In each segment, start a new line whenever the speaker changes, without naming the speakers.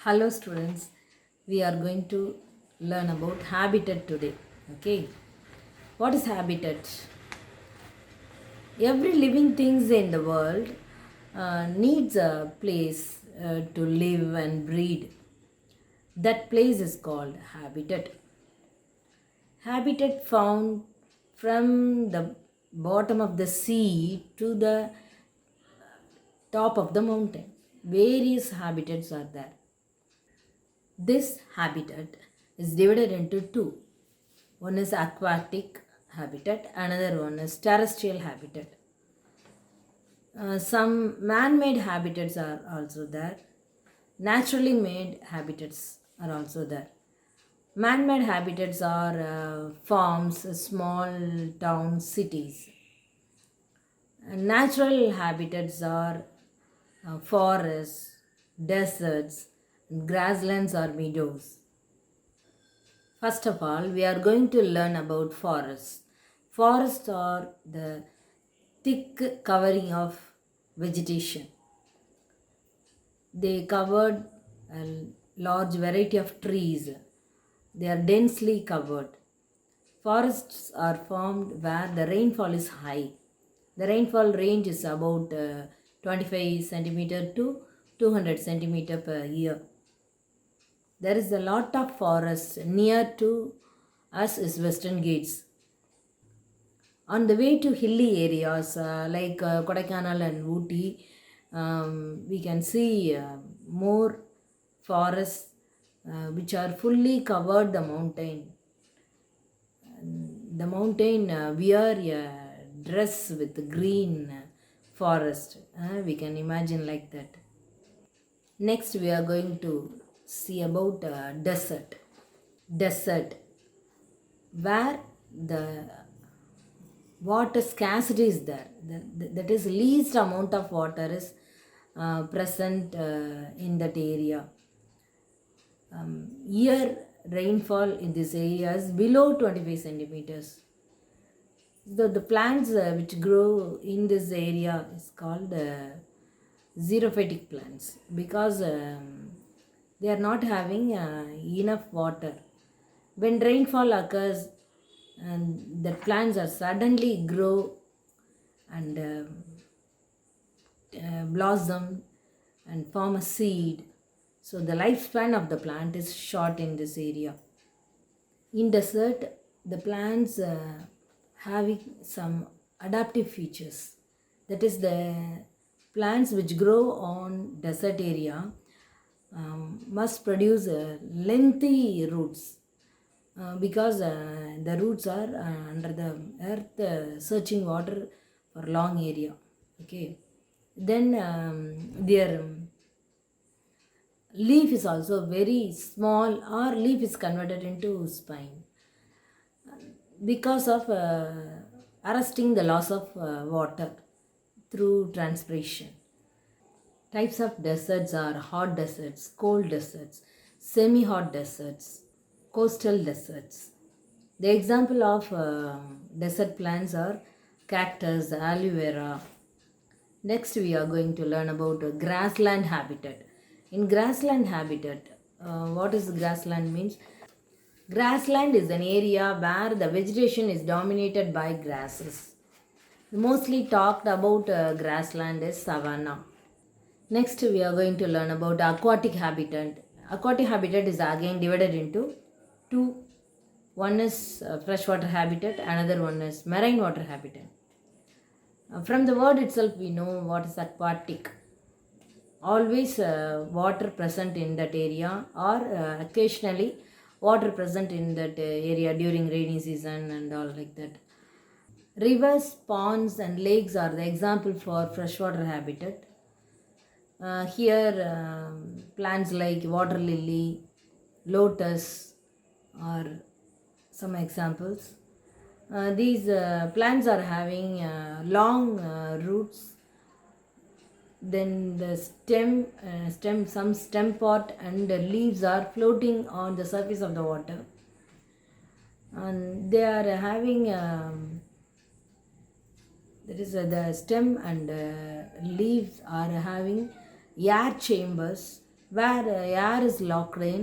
Hello students, we are going to learn about habitat today. Okay, what is habitat? Every living things in the world needs a place to live and breed. That place is called habitat. Habitat found from the bottom of the sea to the top of the mountain. Various habitats are there. This habitat is divided into two. One is aquatic habitat, another one is terrestrial habitat. Some man-made habitats are also there. Naturally made habitats are also there. Man-made habitats are farms, small towns, cities. And natural habitats are forests, deserts, grasslands or meadows. First of all, we are going to learn about forests. Forests are the thick covering of vegetation. They covered a large variety of trees. They are densely covered. Forests are formed where the rainfall is high. The rainfall range is about 25 centimeter to 200 centimeter per year. There is a lot of forest near to us is Western Ghats. On the way to hilly areas like Kodaikanal and Ooty, we can see more forests which are fully covered the mountain. The mountain wear a dress with green forest. We can imagine like that. Next, we are going to see about desert. Desert, where the water scarcity is there. That is least amount of water is present in that area. Year rainfall in this area is below 25 centimeters. The plants which grow in this area is called xerophytic plants because they are not having enough water. When rainfall occurs, and the plants are suddenly grow and blossom and form a seed. So the lifespan of the plant is short in this area. In desert, the plants having some adaptive features. That is, the plants which grow on desert area must produce lengthy roots because the roots are under the earth searching water for long area. Okay, then their leaf is also very small, or leaf is converted into spine because of arresting the loss of water through transpiration. Types of deserts are hot deserts, cold deserts, semi-hot deserts, coastal deserts. The example of desert plants are cactus, aloe vera. Next, we are going to learn about grassland habitat. In grassland habitat, what is grassland means? Grassland is an area where the vegetation is dominated by grasses. Mostly talked about grassland is savanna. Next, we are going to learn about aquatic habitat. Aquatic habitat is again divided into two. One is freshwater habitat, another one is marine water habitat. From the word itself, we know what is aquatic. Always water present in that area, or occasionally water present in that area during rainy season and all like that. Rivers, ponds, and lakes are the example for freshwater habitat. Here, plants like water lily, lotus are some examples. These plants are having long roots. Then the some stem part and the leaves are floating on the surface of the water, and they are having that is the stem and leaves are having air chambers where air is locked in.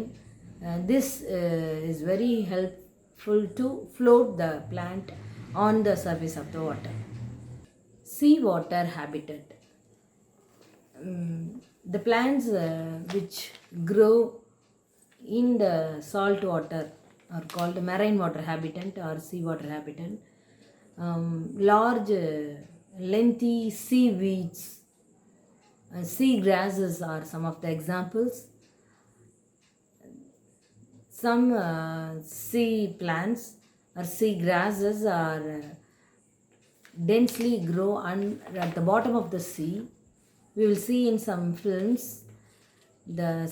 This is very helpful to float the plant on the surface of the water. Seawater habitat. The plants which grow in the salt water are called marine water habitat or seawater habitat. Large, lengthy seaweeds, sea grasses are some of the examples. Some sea plants or sea grasses are densely grow at the bottom of the sea. We will see in some films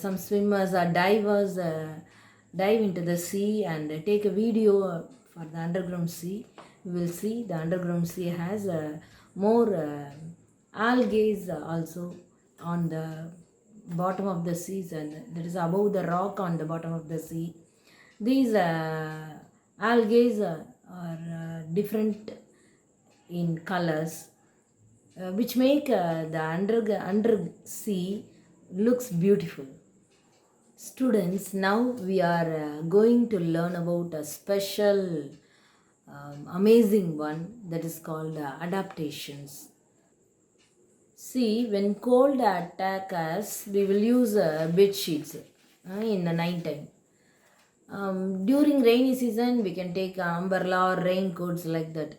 some swimmers or divers dive into the sea and take a video for the underground sea. We will see the underground sea has more algae also on the bottom of the seas, and that is above the rock on the bottom of the sea. These algae are different in colors, which make the under sea looks beautiful. Students, now we are going to learn about a special amazing one that is called adaptations. See, when cold attack us, we will use bed sheets in the night time. During rainy season, we can take umbrella or raincoats like that.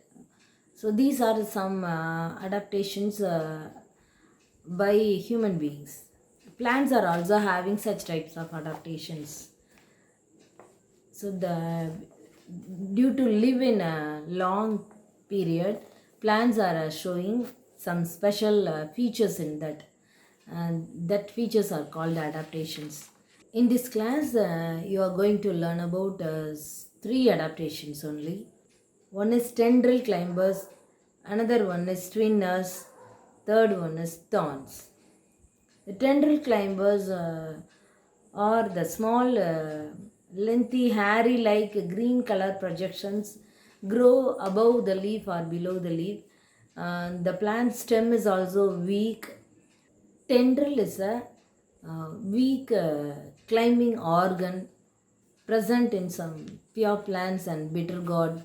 So these are some adaptations by human beings. Plants are also having such types of adaptations. So due to live in a long period, plants are showing some special features in that, and that features are called adaptations. In this class, you are going to learn about 3 adaptations only. One is tendril climbers, another one is twinners, third one is thorns. The tendril climbers are the small, lengthy, hairy-like green color projections grow above the leaf or below the leaf. The plant stem is also weak. Tendril is a weak climbing organ present in some pure plants and bitter gourd.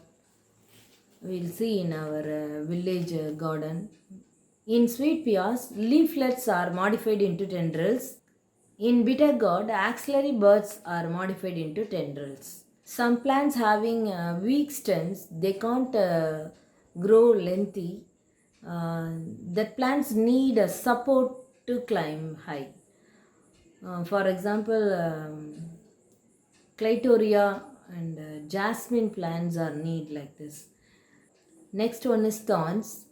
We'll see in our village garden. In sweet pears, leaflets are modified into tendrils. In bitter gourd, axillary buds are modified into tendrils. Some plants having weak stems, they can't grow lengthy. That plants need a support to climb high. For example, clitoria and jasmine plants are need like this. Next one is thorns.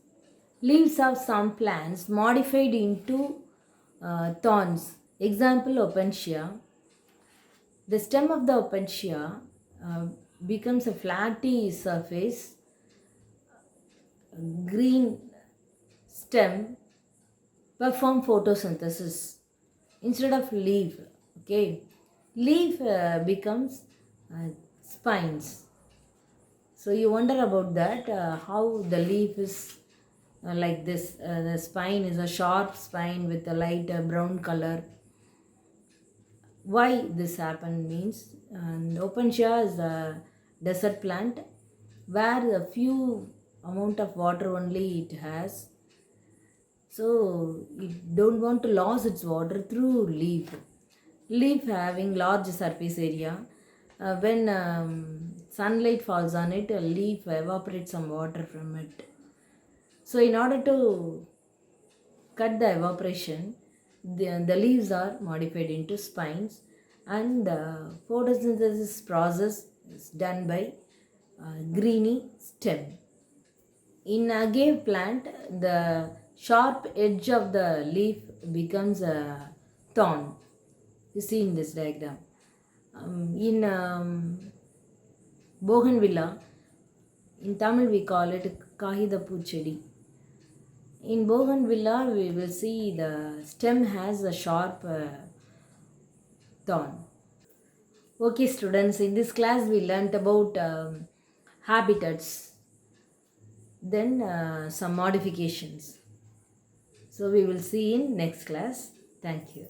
Leaves of some plants modified into thorns. Example, opentia. The stem of the opentia becomes a flatty surface, green stem, perform photosynthesis instead of leaf. Okay, leaf becomes spines. So you wonder about that, how the leaf is like this. The spine is a sharp spine with a light brown color. Why this happened means, opentia is a desert plant where a few amount of water only it has. So it don't want to lose its water through leaf. Leaf having large surface area. When sunlight falls on it, a leaf evaporates some water from it. So in order to cut the evaporation, the leaves are modified into spines, and the photosynthesis process is done by greeny stem. In agave plant, the sharp edge of the leaf becomes a thorn. You see in this diagram. In bougainvillea, in Tamil we call it kahida puchedi. In bougainvillea, we will see the stem has a sharp thorn. Okay, students, in this class we learnt about habitats, then some modifications. So we will see in next class. Thank you.